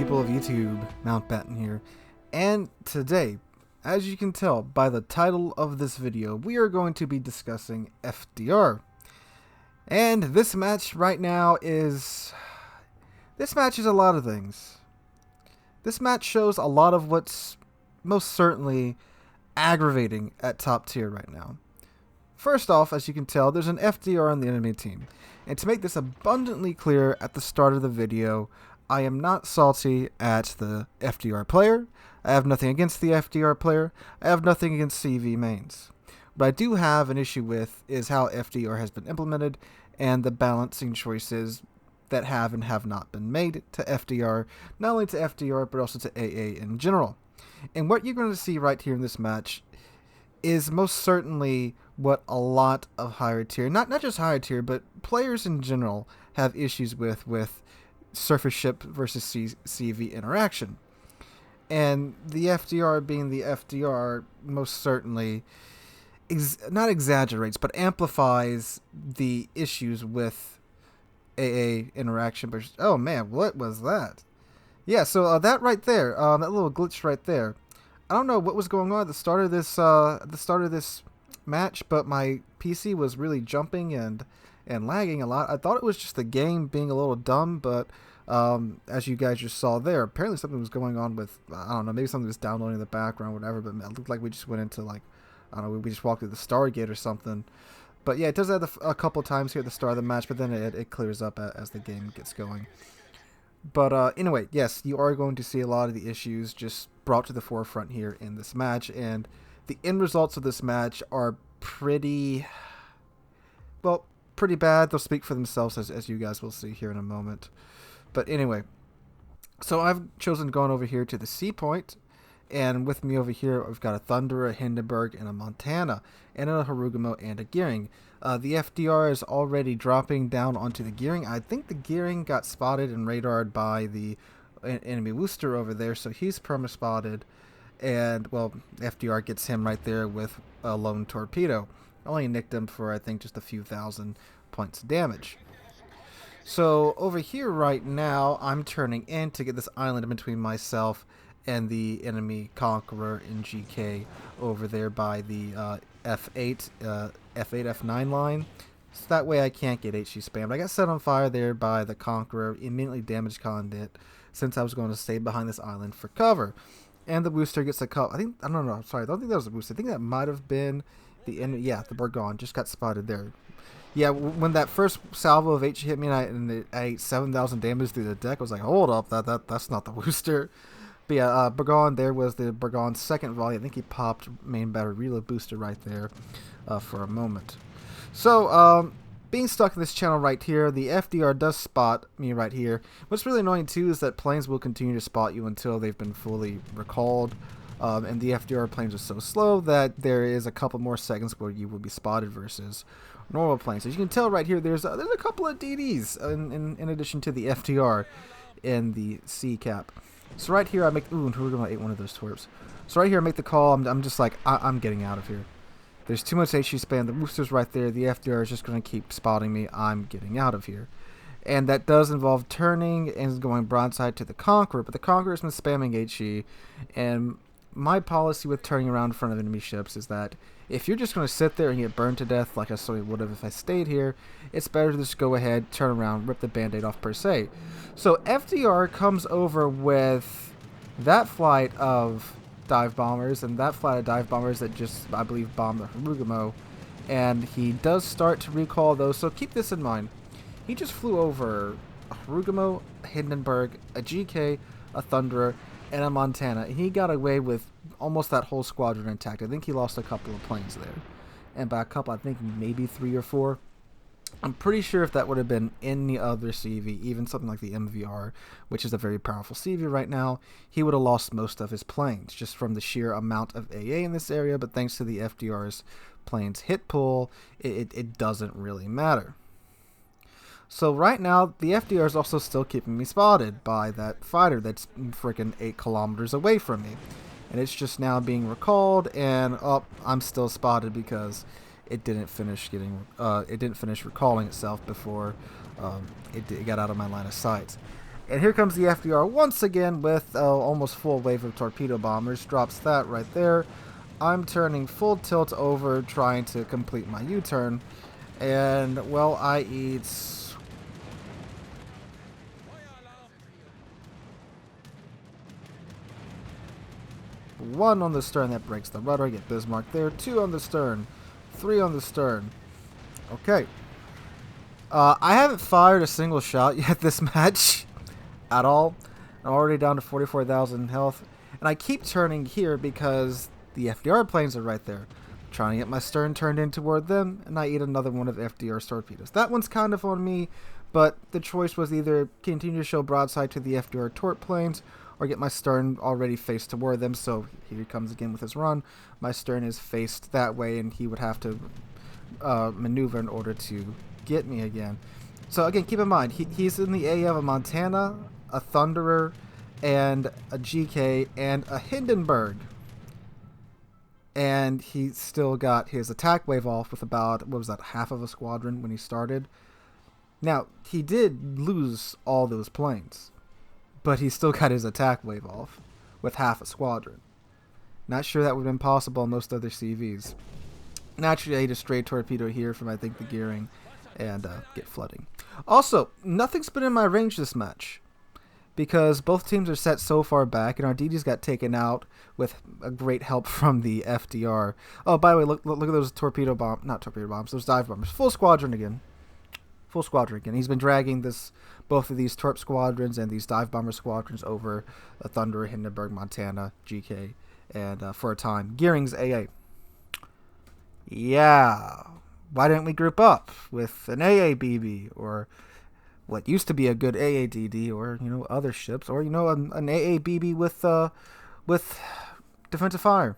people of YouTube, Mountbatten here, and today, as you can tell by the title of this video, we are going to be discussing FDR. And this match right now is... This match is a lot of things. This match shows a lot of what's most certainly aggravating at top tier right now. First off, as you can tell, there's an FDR on the enemy team. And to make this abundantly clear at the start of the video, I am not salty at the FDR player. I have nothing against the FDR player. I have nothing against CV mains. What I do have an issue with is how FDR has been implemented and the balancing choices that have and have not been made to FDR, not only to FDR but also to AA in general. And what you're going to see right here in this match is most certainly what a lot of higher tier, not just higher tier, but players in general have issues with surface ship versus CV interaction. And the FDR being the FDR most certainly not exaggerates, but amplifies the issues with AA interaction. Oh man, what was that? Yeah, so that right there, that little glitch right there, I don't know what was going on at the start of this match, but my PC was really jumping and lagging a lot. I thought it was just the game being a little dumb, but as you guys just saw there, apparently something was going on with, I don't know, maybe something was downloading in the background, whatever, but it looked like we just went into, like, I don't know, we just walked through the Stargate or something. But yeah, it does that a couple times here at the start of the match, but then it clears up as the game gets going. But anyway, yes, you are going to see a lot of the issues just brought to the forefront here in this match, and the end results of this match are pretty bad. They'll speak for themselves, as you guys will see here in a moment. But anyway, so I've chosen going over here to the C point, and with me over here, I've got a Thunderer, a Hindenburg, and a Montana, and a Harugumo, and a Gearing. The FDR is already dropping down onto the Gearing. I think the Gearing got spotted and radared by the enemy Worcester over there, so he's perma-spotted, and, well, FDR gets him right there with a lone torpedo. Only nicked him for, I think, just a few thousand points of damage. So over here right now, I'm turning in to get this island in between myself and the enemy Conqueror in GK over there by the F8, F9 line. So that way I can't get HE spammed. I got set on fire there by the Conqueror, immediately damaged conned it, since I was going to stay behind this island for cover. And the Worcester gets a couple, I don't think that was a Worcester. I think that might have been the enemy, yeah, the Burgon just got spotted there. Yeah, when that first salvo of H hit me and I ate 7,000 damage through the deck, I was like, hold up, that's not the Worcester. But yeah, Burgon, there was the Burgon's second volley. I think he popped main battery reload booster right there for a moment. So, being stuck in this channel right here, the FDR does spot me right here. What's really annoying too is that planes will continue to spot you until they've been fully recalled. And the FDR planes are so slow that there is a couple more seconds where you will be spotted versus normal planes. As you can tell right here, there's a couple of DDs in addition to the FDR in the C cap. So right here I make, ooh, we're going to eat one of those torps. So right here I make the call. I'm just like, I'm getting out of here. There's too much HE spam. The Worcester's right there. The FDR is just going to keep spotting me. I'm getting out of here. And that does involve turning and going broadside to the Conqueror. But the Conqueror has been spamming HE. And my policy with turning around in front of enemy ships is that if you're just going to sit there and get burned to death like I sort of would have if I stayed here, it's better to just go ahead, turn around, rip the band-aid off per se. So FDR comes over with that flight of dive bombers and that flight of dive bombers that just, I believe, bombed the Harugumo, and he does start to recall those, so keep this in mind. He just flew over a Harugumo, a Hindenburg, a GK, a Thunderer, and a Montana. He got away with almost that whole squadron intact. I think he lost a couple of planes there. And by a couple, I think maybe 3 or 4. I'm pretty sure if that would have been any other CV, even something like the MVR, which is a very powerful CV right now, he would have lost most of his planes just from the sheer amount of AA in this area. But thanks to the FDR's planes hit pool, it doesn't really matter. So right now, the FDR is also still keeping me spotted by that fighter that's freaking 8 kilometers away from me. And it's just now being recalled, and I'm still spotted because it didn't finish recalling itself before it got out of my line of sight. And here comes the FDR once again with almost full wave of torpedo bombers. Drops that right there. I'm turning full tilt over, trying to complete my U-turn. And, well, I eat... one on the stern, that breaks the rudder. Get Bismarck there. 2 on the stern. 3 on the stern. Okay. I haven't fired a single shot yet this match. At all. I'm already down to 44,000 health. And I keep turning here because the FDR planes are right there. I'm trying to get my stern turned in toward them, and I eat another one of FDR's torpedoes. That one's kind of on me, but the choice was either continue to show broadside to the FDR tort planes or get my stern already faced toward them. So here he comes again with his run. My stern is faced that way, and he would have to maneuver in order to get me again. So again, keep in mind, he's in the AA of a Montana, a Thunderer, and a GK, and a Hindenburg. And he still got his attack wave off with about, what was that, half of a squadron when he started. Now, he did lose all those planes, but he still got his attack wave off with half a squadron. Not sure that would have been possible on most other CVs. Naturally, I ate a stray torpedo here from, I think, the gearing, and get flooding. Also, nothing's been in my range this match, because both teams are set so far back, and our DDs got taken out with a great help from the FDR. Oh, by the way, look at those not torpedo bombs, those dive bombers. Full squadron again. Full squadron again. He's been dragging both of these torp squadrons and these dive bomber squadrons over Thunder, Hindenburg, Montana, GK, and for a time. Gearing's AA. Yeah. Why didn't we group up with an AABB or what used to be a good AADD, or other ships, or an AABB with defensive fire?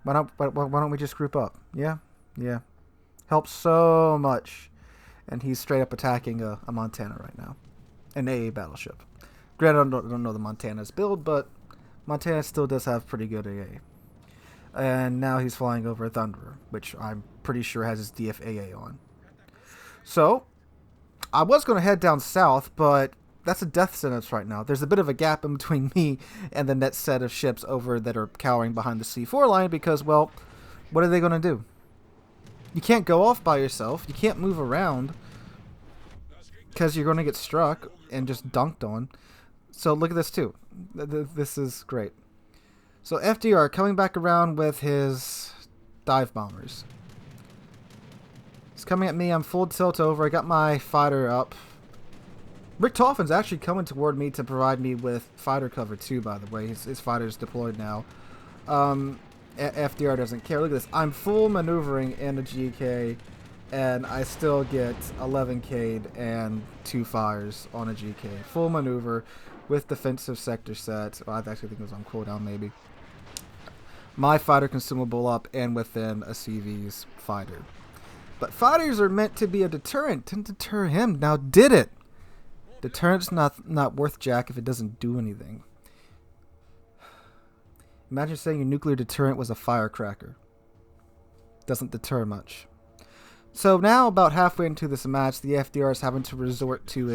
Why don't we just group up? Yeah, helps so much. And he's straight up attacking a Montana right now, an AA battleship. Granted, I don't know the Montana's build, but Montana still does have pretty good AA. And now he's flying over a Thunderer, which I'm pretty sure has his DFAA on. So I was going to head down south, but that's a death sentence right now. There's a bit of a gap in between me and the next set of ships over that are cowering behind the C4 line because, well, what are they going to do? You can't go off by yourself. You can't move around because you're going to get struck and just dunked on. So look at this too. This is great. So FDR coming back around with his dive bombers. He's coming at me. I'm full tilt over. I got my fighter up. Richthofen's actually coming toward me to provide me with fighter cover too, by the way. His fighter's deployed now. FDR doesn't care. Look at this. I'm full maneuvering in a GK, and I still get 11K'd and 2 fires on a GK. Full maneuver with defensive sector set. Well, I actually think it was on cooldown maybe. My fighter consumable up and within a CV's fighter. But fighters are meant to be a deterrent. Didn't deter him. Now did it. Deterrent's not worth jack if it doesn't do anything. Imagine saying your nuclear deterrent was a firecracker. Doesn't deter much. So now, about halfway into this match, the FDR is having to resort to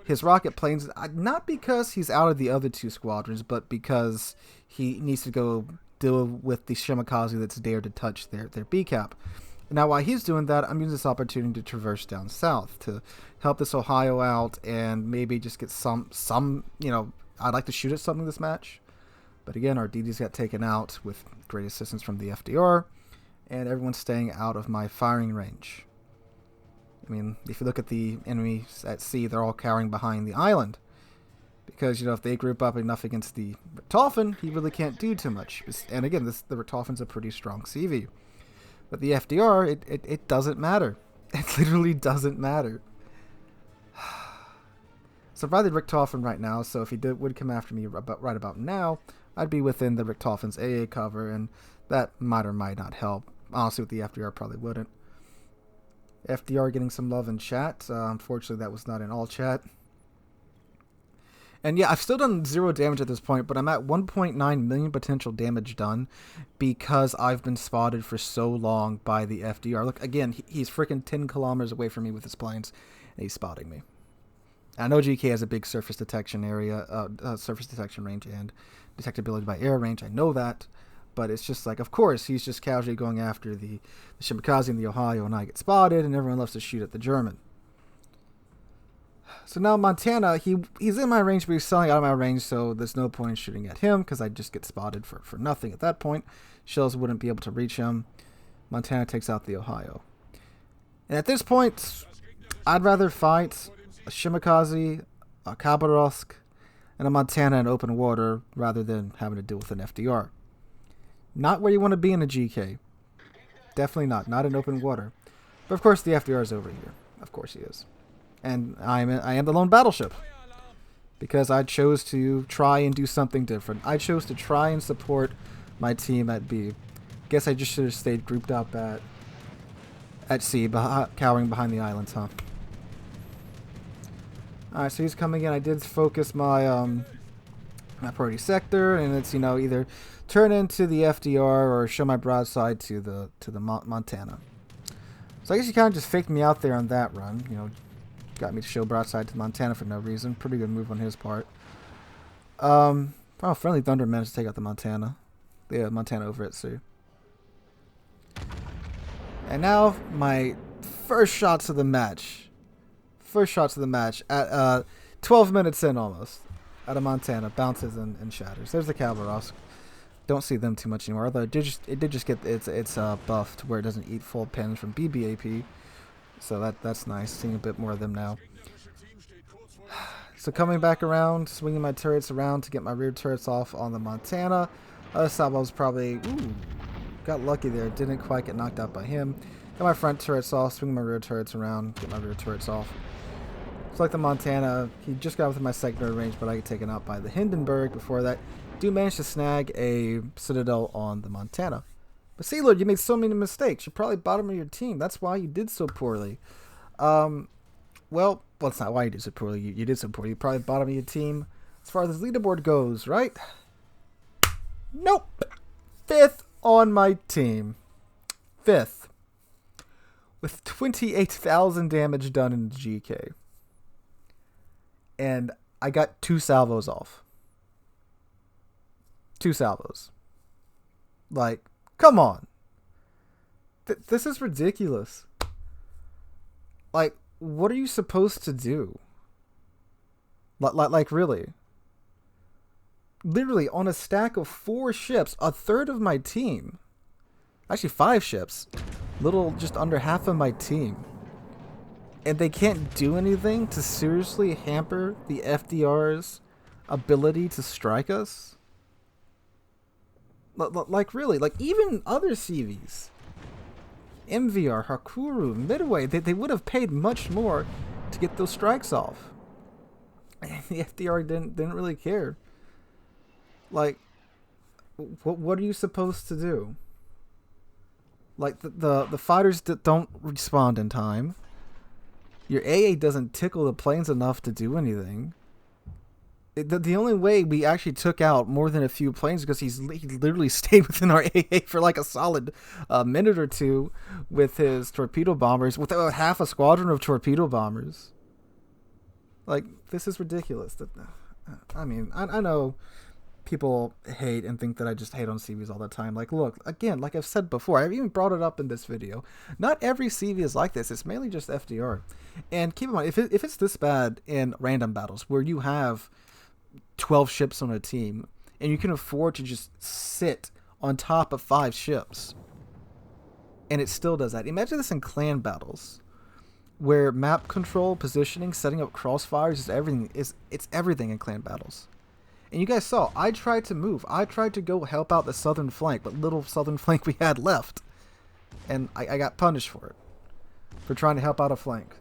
his rocket planes, not because he's out of the other 2 squadrons, but because he needs to go deal with the Shimakaze that's dared to touch their B-cap. Now, while he's doing that, I'm using this opportunity to traverse down south to help this Ohio out and maybe just get some I'd like to shoot at something this match. But again, our DDs got taken out with great assistance from the FDR, and everyone's staying out of my firing range. I mean, if you look at the enemies at sea, they're all cowering behind the island. Because, if they group up enough against the Richthofen, he really can't do too much. And again, the Richthofen's a pretty strong CV. But the FDR, it doesn't matter. It literally doesn't matter. So probably the Richthofen right now, so if he would come after me right about now, I'd be within the Richthofen's AA cover, and that might or might not help. Honestly, with the FDR, probably wouldn't. FDR getting some love in chat. Unfortunately, that was not in all chat. And yeah, I've still done 0 damage at this point, but I'm at 1.9 million potential damage done because I've been spotted for so long by the FDR. Look, again, he's freaking 10 kilometers away from me with his planes, and he's spotting me. I know GK has a big surface detection area, surface detection range and detectability by air range. I know that. But it's just like, of course, he's just casually going after the Shimakaze and the Ohio, and I get spotted, and everyone loves to shoot at the German. So now Montana, he's in my range, but he's selling out of my range, so there's no point in shooting at him, because I just get spotted for nothing at that point. Shells wouldn't be able to reach him. Montana takes out the Ohio. And at this point, I'd rather fight a Shimakaze, a Khabarovsk, and a Montana in open water, rather than having to deal with an FDR. Not where you want to be in a GK. Definitely not. Not in open water. But of course the FDR is over here. Of course he is. And I am the lone battleship. Because I chose to try and do something different. I chose to try and support my team at B. Guess I just should have stayed grouped up at C, cowering behind the islands, huh? Alright, so he's coming in. I did focus my my priority sector, and it's, either turn into the FDR or show my broadside to the Montana. So I guess he kind of just faked me out there on that run. Got me to show broadside to Montana for no reason. Pretty good move on his part. Friendly Thunder managed to take out the Montana. Yeah, Montana over at sea. And now my first shots of the match. At 12 minutes in almost. Out of Montana, bounces and shatters. There's the Khabarovsk. Don't see them too much anymore. Although it did just get its buff to where it doesn't eat full pins from BBAP. So that's nice. Seeing a bit more of them now. So coming back around, swinging my turrets around to get my rear turrets off on the Montana. Other salvo's probably got lucky there. Didn't quite get knocked out by him. Got my front turrets off, swing my rear turrets around, get my rear turrets off. It's like the Montana, he just got within my secondary range, but I get taken out by the Hindenburg before that. Do manage to snag a Citadel on the Montana. But Sealord, you made so many mistakes. You're probably bottom of your team. That's why you did so poorly. Well, it's not why you did so poorly. You did so poorly. You're probably bottom of your team as far as the leaderboard goes, right? Nope. 5th on my team. 5th. With 28,000 damage done in the GK. And I got 2 salvos off. 2 salvos. Like, come on. This is ridiculous. Like, what are you supposed to do? Like really? Literally, on a stack of 4 ships, a third of my team. Actually, 5 ships. Little, just under half of my team. And they can't do anything to seriously hamper the FDR's ability to strike us? Like really, like even other CVs, MVR, Hakuru, Midway, they would have paid much more to get those strikes off. And the FDR didn't really care. Like, what are you supposed to do? Like the fighters that don't respond in time. Your AA doesn't tickle the planes enough to do anything. The only way we actually took out more than a few planes because he literally stayed within our AA for like a solid minute or two with his torpedo bombers, with half a squadron of torpedo bombers. Like, this is ridiculous. I mean, I know people hate and think that I just hate on CVs all the time. Like, look, again, like I've said before, I've even brought it up in this video. Not every CV is like this. It's mainly just FDR. And keep in mind, if it's this bad in random battles where you have 12 ships on a team and you can afford to just sit on top of 5 ships and it still does that. Imagine this in clan battles where map control, positioning, setting up crossfires is everything. It's everything in clan battles. And you guys saw, I tried to move. I tried to go help out the southern flank, but little southern flank we had left. And I got punished for it. For trying to help out a flank.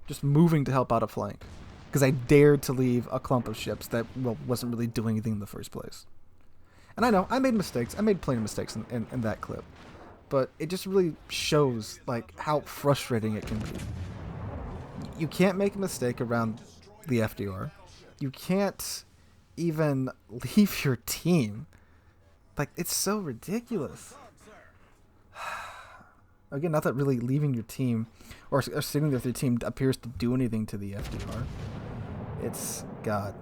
Just moving to help out a flank. Because I dared to leave a clump of ships that, well, wasn't really doing anything in the first place. And I know, I made mistakes. I made plenty of mistakes in that clip. But it just really shows, like, how frustrating it can be. You can't make a mistake around the FDR. You can't even leave your team. Like, it's so ridiculous. Again, not that really leaving your team or sitting there with your team appears to do anything to the FDR. It's, God,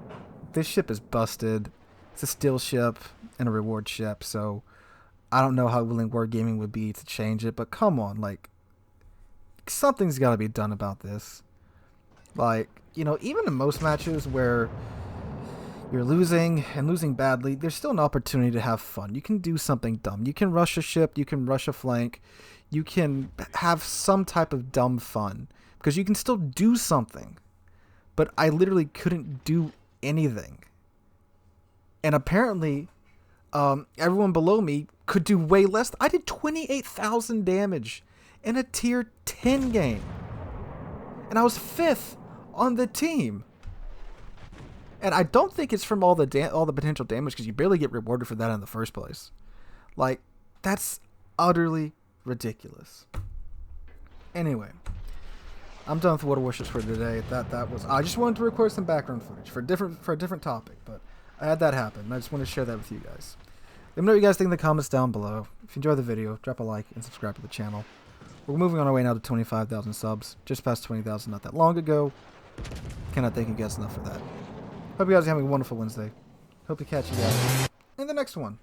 this ship is busted. It's a steel ship and a reward ship, so I don't know how willing Wargaming would be to change it, but come on, like, something's got to be done about this. Like, you know, even in most matches where you're losing and losing badly, there's still an opportunity to have fun. You can do something dumb. You can rush a ship, you can rush a flank, you can have some type of dumb fun, because you can still do something. But I literally couldn't do anything. And apparently, everyone below me could do way less. I did 28,000 damage in a tier 10 game. And I was 5th on the team. And I don't think it's from all the potential damage, because you barely get rewarded for that in the first place. Like, that's utterly ridiculous. Anyway, I'm done with Water Warships for today. That was, I just wanted to record some background footage for a different topic, but I had that happen, and I just want to share that with you guys. Let me know what you guys think in the comments down below. If you enjoyed the video, drop a like and subscribe to the channel. We're moving on our way now to 25,000 subs. Just past 20,000 not that long ago. Cannot thank you guys enough for that. Hope you guys are having a wonderful Wednesday. Hope to catch you guys in the next one.